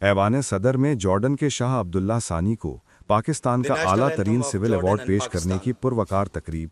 ऐवान सदर में जॉर्डन के शाह अब्दुल्ला सानी को पाकिस्तान का आला तरीन सिविल अवार्ड पेश करने की पुरवकार तकरीब।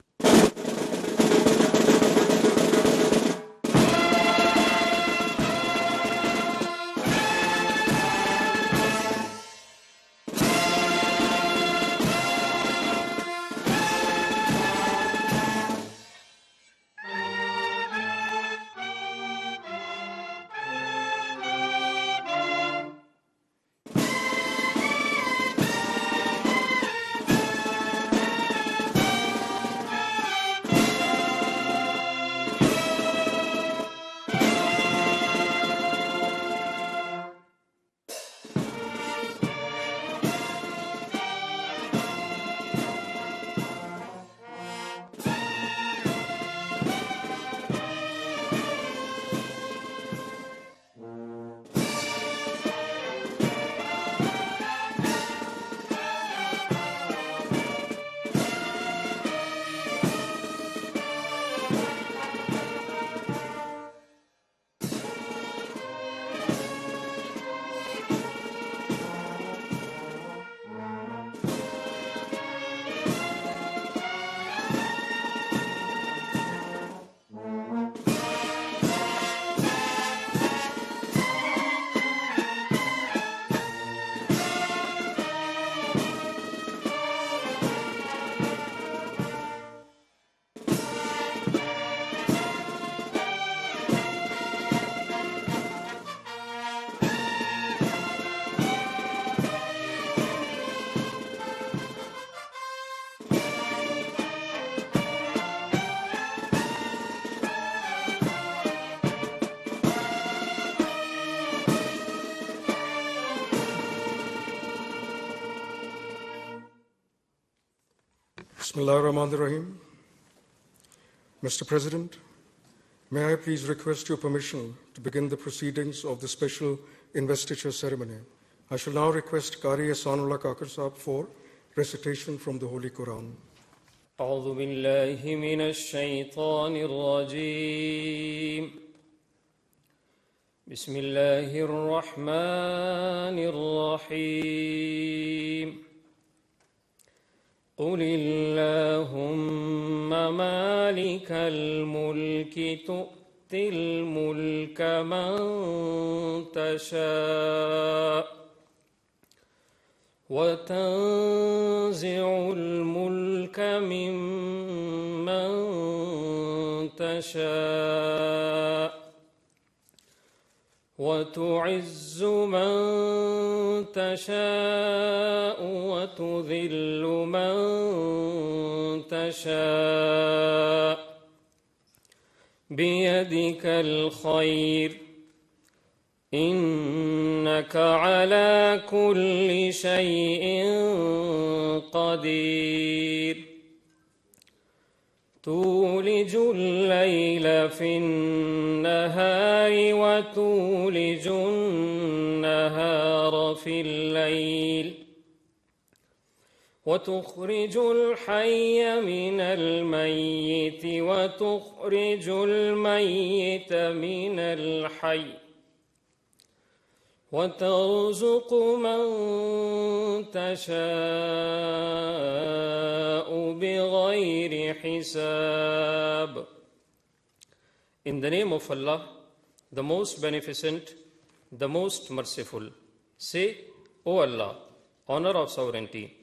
Bismillah ar-Rahman ar-Rahim. Mr. President, may I please request your permission to begin the proceedings of the special investiture ceremony. I shall now request Qari Ahsanullah Kakar Sahab for recitation from the Holy Quran. أعوذ بالله من الشيطان الرجيم. بسم الله الرحمن الرحيم. قل اللهم مالك الملك تؤتي الملك من تشاء وتنزع الملك ممن تشاء وتعز من تشاء وتذل من تشاء بيدك الخير إنك على كل شيء قدير تولج الليل في النهار وتولج النهار في الليل وتخرج الحي من الميت وتخرج الميت من الحي وترزق من تشاء بغير حساب. In the name of Allah, the most beneficent, the most merciful. Say, O Allah, honor of sovereignty.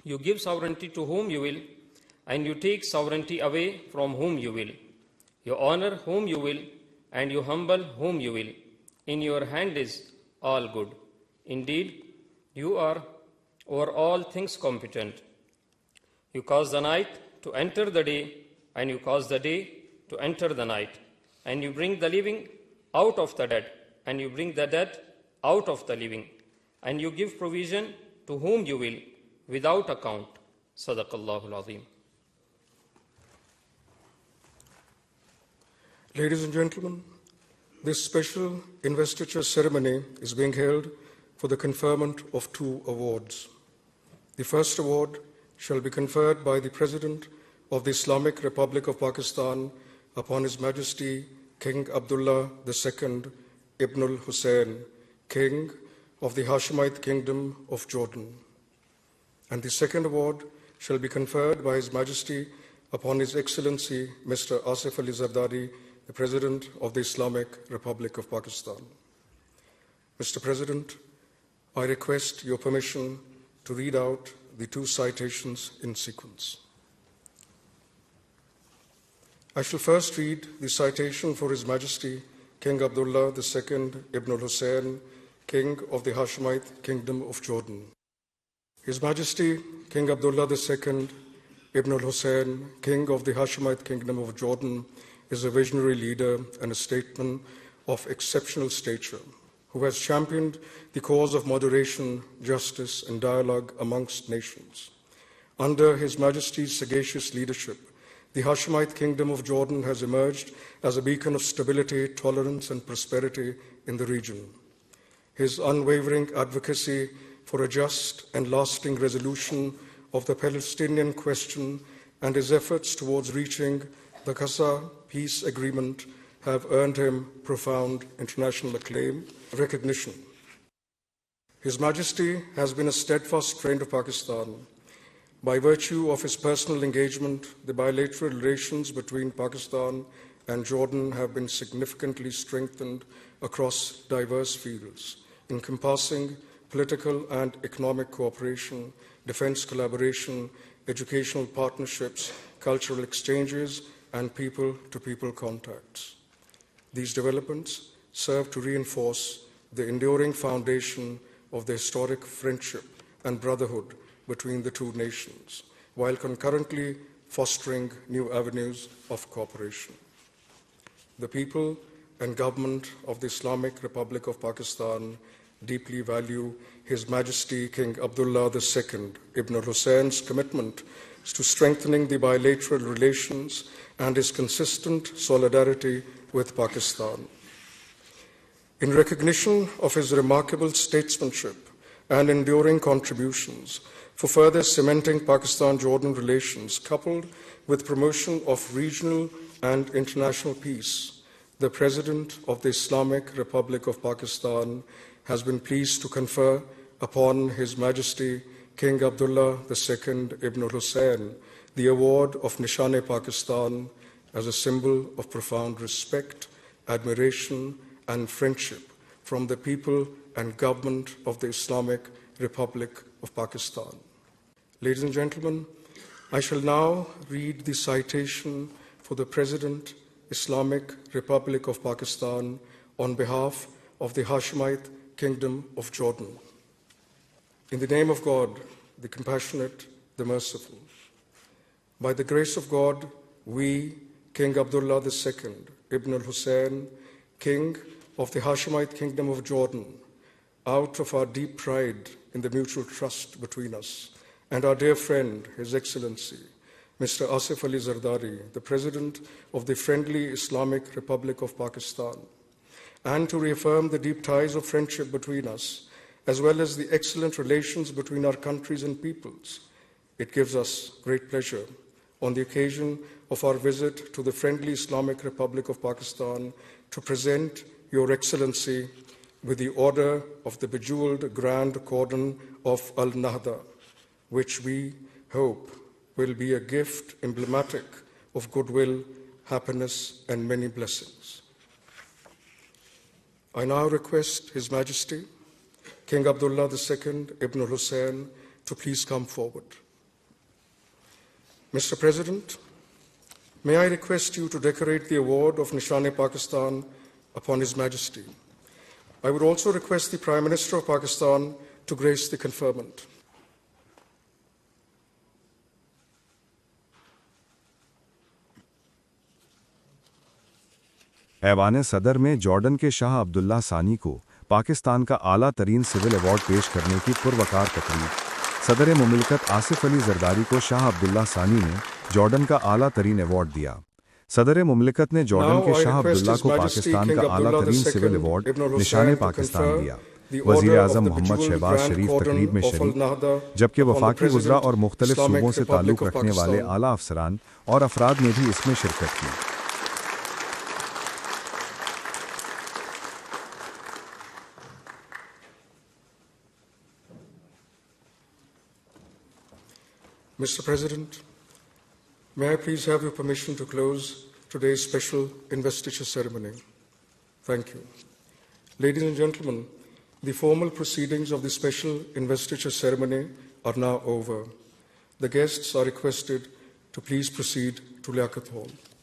You give sovereignty to whom you will, and you take sovereignty away from whom you will. You honor whom you will, and you humble whom you will. In your hand is all good. Indeed, you are over all things competent. You cause the night to enter the day, and you cause the day to enter the night. And you bring the living out of the dead, and you bring the dead out of the living. And you give provision to whom you will, without account. Sadaqallahu al-Azim. Ladies and gentlemen, this special investiture ceremony is being held for the conferment of 2 awards. The first award shall be conferred by the President of the Islamic Republic of Pakistan upon His Majesty King Abdullah II Ibn al-Hussein, King of the Hashemite Kingdom of Jordan. And the second award shall be conferred by His Majesty upon His Excellency Mr. Asif Ali Zardari, the President of the Islamic Republic of Pakistan. Mr. President, I request your permission to read out the two citations in sequence. I shall first read the citation for His Majesty King Abdullah II Ibn al-Hussein, King of the Hashemite Kingdom of Jordan. His Majesty King Abdullah II Ibn al-Hussein, King of the Hashemite Kingdom of Jordan, is a visionary leader and a statesman of exceptional stature, who has championed the cause of moderation, justice, and dialogue amongst nations. Under His Majesty's sagacious leadership, the Hashemite Kingdom of Jordan has emerged as a beacon of stability, tolerance, and prosperity in the region. His unwavering advocacy for a just and lasting resolution of the Palestinian question and his efforts towards reaching the Gaza peace agreement have earned him profound international acclaim, recognition. His Majesty has been a steadfast friend of Pakistan. By virtue of his personal engagement, the bilateral relations between Pakistan and Jordan have been significantly strengthened across diverse fields, encompassing political and economic cooperation, defense collaboration, educational partnerships, cultural exchanges, and people-to-people contacts. These developments serve to reinforce the enduring foundation of the historic friendship and brotherhood between the two nations, while concurrently fostering new avenues of cooperation. The people and government of the Islamic Republic of Pakistan deeply value His Majesty King Abdullah II Ibn al-Hussein's commitment to strengthening the bilateral relations and his consistent solidarity with Pakistan. In recognition of his remarkable statesmanship and enduring contributions for further cementing Pakistan-Jordan relations, coupled with promotion of regional and international peace, the President of the Islamic Republic of Pakistan has been pleased to confer upon His Majesty King Abdullah II Ibn al-Hussein the award of Nishan-e-Pakistan as a symbol of profound respect, admiration, and friendship from the people and government of the Islamic Republic of Pakistan. Ladies and gentlemen, I shall now read the citation for the President, Islamic Republic of Pakistan, on behalf of the Hashemite Kingdom of Jordan. In the name of God, the compassionate, the merciful. By the grace of God, we, King Abdullah II Ibn al-Hussein, King of the Hashemite Kingdom of Jordan, out of our deep pride in the mutual trust between us, and our dear friend, His Excellency, Mr. Asif Ali Zardari, the President of the Friendly Islamic Republic of Pakistan, and to reaffirm the deep ties of friendship between us, as well as the excellent relations between our countries and peoples, it gives us great pleasure on the occasion of our visit to the Friendly Islamic Republic of Pakistan to present Your Excellency with the Order of the Bejeweled Grand Cordon of Al-Nahda, which we hope will be a gift emblematic of goodwill, happiness, and many blessings. I now request His Majesty, King Abdullah II Ibn al-Hussein, to please come forward. Mr. President, may I request you to decorate the award of Nishan-e-Pakistan upon His Majesty. I would also request the Prime Minister of Pakistan to grace the conferment. ऐवान सदर में Jordan के शाह अब्दुल्ला सानी को पाकिस्तान का आला तरीन civil award पेश करने की पुरवकार तकरीब। सदर मुमलिकत आसिफ अली जरदारी को शाह अब्दुल्ला सानी ने जॉर्डन का आला तरीन अवार्ड दिया। सदर मुमलिकत ने जॉर्डन के शाह अब्दुल्ला को पाकिस्तान का आला तरीन सिविल अवार्ड निशान पाकिस्तान दिया। वज़ीर आज़म मोहम्मद शहबाज शरीफ तकरीब में शरीक, जबकि वफाकी वज़रा और मुख्तलिफ सूबों से ताल्लुक़ रखने वाले आला अफसरान और अफराद ने भी इसमें शिरकत की। Mr. President, may I please have your permission to close today's special investiture ceremony? Thank you. Ladies and gentlemen, the formal proceedings of the special investiture ceremony are now over. The guests are requested to please proceed to Liaquat Hall.